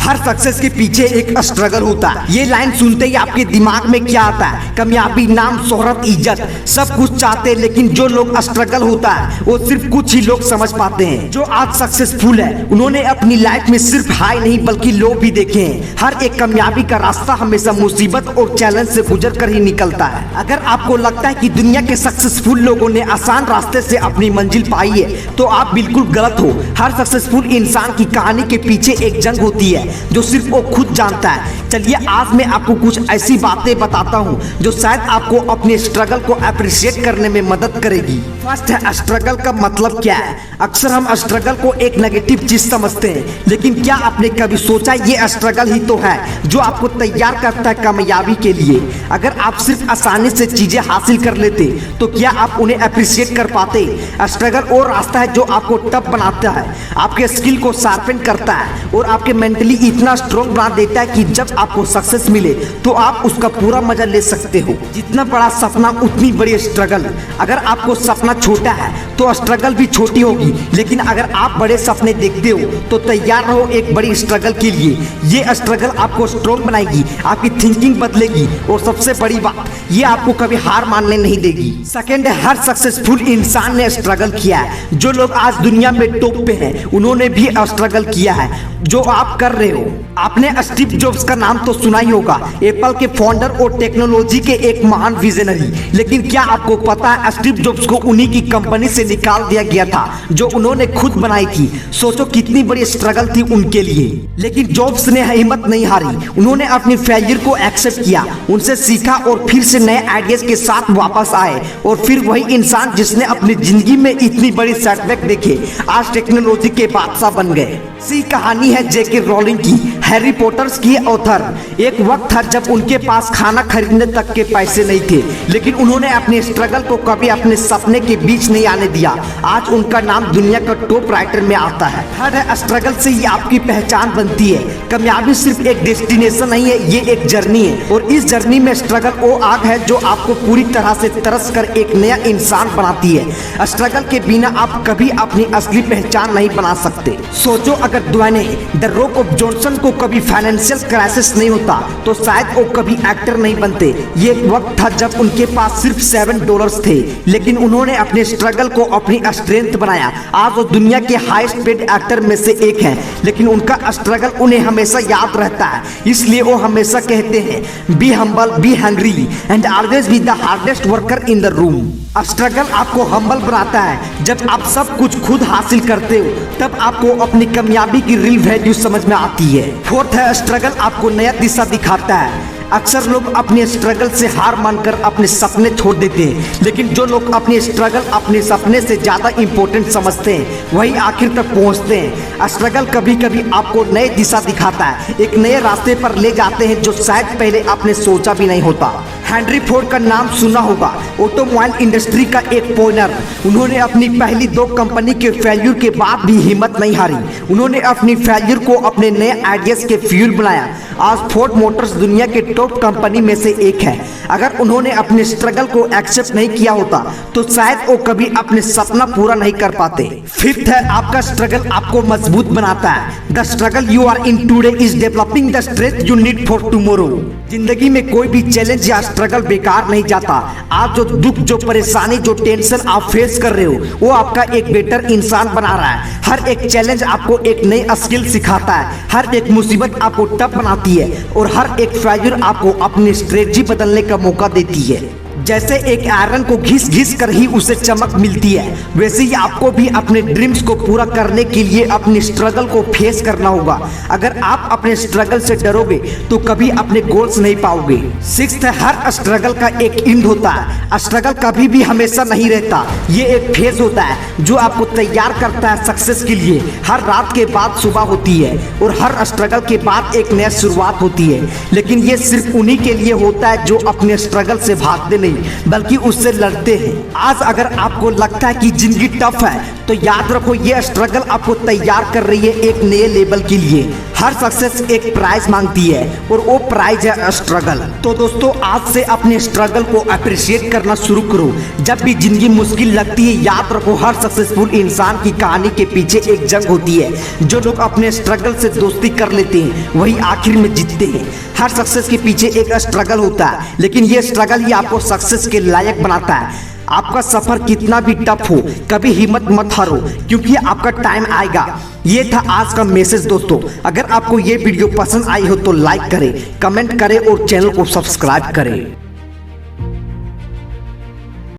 हर success के पीछे एक स्ट्रगल होता है। ये लाइन सुनते ही आपके दिमाग में क्या आता है? कामयाबी, नाम, शोहरत, इज्जत, सब कुछ चाहते हैं, लेकिन जो लोग स्ट्रगल होता है वो सिर्फ कुछ ही लोग समझ पाते हैं। जो आज सक्सेसफुल है उन्होंने अपनी लाइफ में सिर्फ हाई नहीं बल्कि लो भी देखे हैं। हर एक कामयाबी का रास्ता हमेशा मुसीबत और चैलेंज से गुजर कर ही निकलता है। अगर आपको लगता है कि दुनिया के सक्सेसफुल लोगों ने आसान रास्ते से अपनी मंजिल पाई है तो आप बिल्कुल गलत हो। हर सक्सेसफुल इंसान की कहानी के पीछे एक जंग होती है जो सिर्फ वो खुद जानता है। चलिए आज मैं आपको कुछ ऐसी बातें बताता हूँ जो शायद आपको अपने स्ट्रगल को अप्रिशिएट करने में मदद करेगी। फर्स्ट है, स्ट्रगल का मतलब क्या है? अक्सर हम स्ट्रगल को एक नेगेटिव चीज समझते हैं, लेकिन क्या आपने कभी सोचा ये स्ट्रगल ही तो है जो आपको तैयार करता है कामयाबी के लिए। अगर आप सिर्फ आसानी से चीजें हासिल कर लेते तो क्या आप उन्हें अप्रिशिएट कर पाते? स्ट्रगल वो रास्ता है जो आपको टफ बनाता है, आपके स्किल को शार्पन करता है और आपके मेंटली इतना स्ट्रॉन्ग बना देता है कि जब आपको सक्सेस मिले तो आप उसका पूरा मजा ले सकते हो। जितना बड़ा सपना उतनी बड़ी स्ट्रगल। अगर आपको सपना छोटा है तो स्ट्रगल भी छोटी होगी, लेकिन अगर आप बड़े सपने देखते हो तो तैयार रहो एक बड़ी स्ट्रगल के लिए। ये स्ट्रगल आपको स्ट्रॉन्ग बनाएगी, आपकी थिंकिंग बदलेगी और सबसे बड़ी बात ये आपको कभी हार मानने नहीं देगी। सेकंड है, हर सक्सेसफुल इंसान ने स्ट्रगल किया है। जो लोग आज दुनिया में टॉप पे हैं उन्होंने भी स्ट्रगल किया है जो आप कर रहे हो। आपने स्टीव जॉब्स का नाम तो सुना ही होगा, एप्पल के फाउंडर और टेक्नोलॉजी के एक महान विजनरी। लेकिन क्या आपको पता है स्टीव जॉब्स को उन्हीं की कंपनी से निकाल दिया गया था जो उन्होंने खुद बनाई थी। सोचो कितनी बड़ी स्ट्रगल थी उनके लिए। लेकिन जॉब्स ने हिम्मत नहीं हारी, उन्होंने अपनी फेलियर को एक्सेप्ट किया, उनसे सीखा और फिर से नए आइडियाज के साथ वापस आए। और फिर वही इंसान जिसने अपनी जिंदगी में इतनी बड़ी सेटबैक देखे आज टेक्नोलॉजी के बादशाह बन गए। सी कहानी है जेके रोलिंग की, हैरी पॉटर्स की ऑथर। एक वक्त था जब उनके पास खाना खरीदने तक के पैसे नहीं थे, लेकिन उन्होंने अपने स्ट्रगल को कभी अपने सपने के बीच नहीं आने दिया। आज उनका नाम दुनिया का टॉप राइटर में आता है। थर्ड है, स्ट्रगल से ही आपकी पहचान बनती है। कामयाबी सिर्फ एक डेस्टिनेशन नहीं है, ये एक जर्नी है और इस जर्नी में स्ट्रगल वो आग है जो आपको पूरी तरह से तरस कर एक नया इंसान बनाती है। स्ट्रगल के बिना आप कभी अपनी असली पहचान नहीं बना सकते। सोचो अगर ड्वेने द रॉक जॉनसन को कभी फाइनेंशियल क्राइसिस नहीं होता तो शायद वो कभी एक्टर नहीं बनते। ये एक वक्त था जब उनके पास सिर्फ $7 थे, लेकिन उन्होंने अपने स्ट्रगल को अपनी स्ट्रेंथ बनाया। आज वो दुनिया के हाईएस्ट पेड एक्टर में से एक हैं, लेकिन उनका स्ट्रगल उन्हें हमेशा याद रहता है। इसलिए वो हमेशा कहते हैं be humble, be hungry and always be the hardest worker in the room. Struggle आपको हम्बल बनाता है। जब आप सब कुछ खुद हासिल करते हो तब आपको अपनी कामयाबी की रियल वैल्यू समझ में आती है। फोर्थ है, स्ट्रगल आपको नया दिशा दिखाता है। अक्सर लोग अपने स्ट्रगल से हार मानकर अपने सपने छोड़ देते हैं, लेकिन जो लोग अपने स्ट्रगल अपने सपने से ज़्यादा इम्पोर्टेंट समझते हैं वही आखिर तक पहुंचते हैं। स्ट्रगल कभी कभी आपको नई दिशा दिखाता है, एक नए रास्ते पर ले जाते हैं जो शायद पहले आपने सोचा भी नहीं होता। हेनरी फोर्ड का नाम सुना होगा, ऑटोमोबाइल इंडस्ट्री का एक पॉइनर। उन्होंने अपनी पहली 2 कंपनी के फेल्यूर के बाद भी हिम्मत नहीं हारी। उन्होंने अपनी फेल्यूर को अपने नए आइडियाज के फ्यूल बनाया। आज फोर्ड मोटर्स दुनिया के टॉप कंपनी में से एक है। अगर उन्होंने अपने स्ट्रगल को एक्सेप्ट नहीं किया होता तो शायद वो कभी अपने सपना पूरा नहीं कर पाते। फिफ्थ है, आपका स्ट्रगल आपको मजबूत बनाता है। The struggle you are in today is developing the strength you need for tomorrow. जिंदगी में कोई भी चैलेंज या स्ट्रगल बेकार नहीं जाता। आज जो दुख, जो परेशानी, जो टेंशन आप फेस कर रहे हो वो आपका एक बेटर इंसान बना रहा है। हर एक चैलेंज आपको एक नई स्किल सिखाता है, हर एक मुसीबत आपको टफ बनाती है और हर एक फेल्यूर आपको अपनी स्ट्रेटजी बदलने का मौका देती है। जैसे एक आयरन को घिस घिस कर ही उसे चमक मिलती है, वैसे ही आपको भी अपने ड्रीम्स को पूरा करने के लिए अपनी स्ट्रगल को फेस करना होगा। अगर आप अपने स्ट्रगल से डरोगे तो कभी अपने गोल्स नहीं पाओगे। सिक्स्थ है, हर स्ट्रगल का एक एंड होता है। स्ट्रगल कभी भी हमेशा नहीं रहता, ये एक फेज होता है जो आपको तैयार करता है सक्सेस के लिए। हर रात के बाद सुबह होती है और हर स्ट्रगल के बाद एक नया शुरुआत होती है, लेकिन ये सिर्फ उन्हीं के लिए होता है जो अपने स्ट्रगल से भागते नहीं बल्कि उससे लड़ते हैं। आज अगर आपको लगता है कि जिंदगी टफ है तो याद रखो ये स्ट्रगल आपको तैयार कर रही है एक नए लेवल के लिए। हर सक्सेस एक प्राइज मांगती है और वो प्राइज है स्ट्रगल। तो दोस्तों आज से अपने स्ट्रगल को अप्रिशिएट करना शुरू करो। जब भी जिंदगी मुश्किल लगती है याद रखो हर सक्सेसफुल इंसान की कहानी के पीछे एक जंग होती है। जो लोग अपने स्ट्रगल से दोस्ती कर लेते हैं वही आखिर में जीतते हैं। हर सक्सेस के पीछे एक स्ट्रगल होता है, लेकिन ये स्ट्रगल ही आपको सक्सेस के लायक बनाता है। आपका सफर कितना भी टफ हो कभी हिम्मत मत हारो, क्योंकि आपका टाइम आएगा। ये था आज का मैसेज दोस्तों। अगर आपको ये वीडियो पसंद आई हो तो लाइक करें, कमेंट करें और चैनल को सब्सक्राइब करें।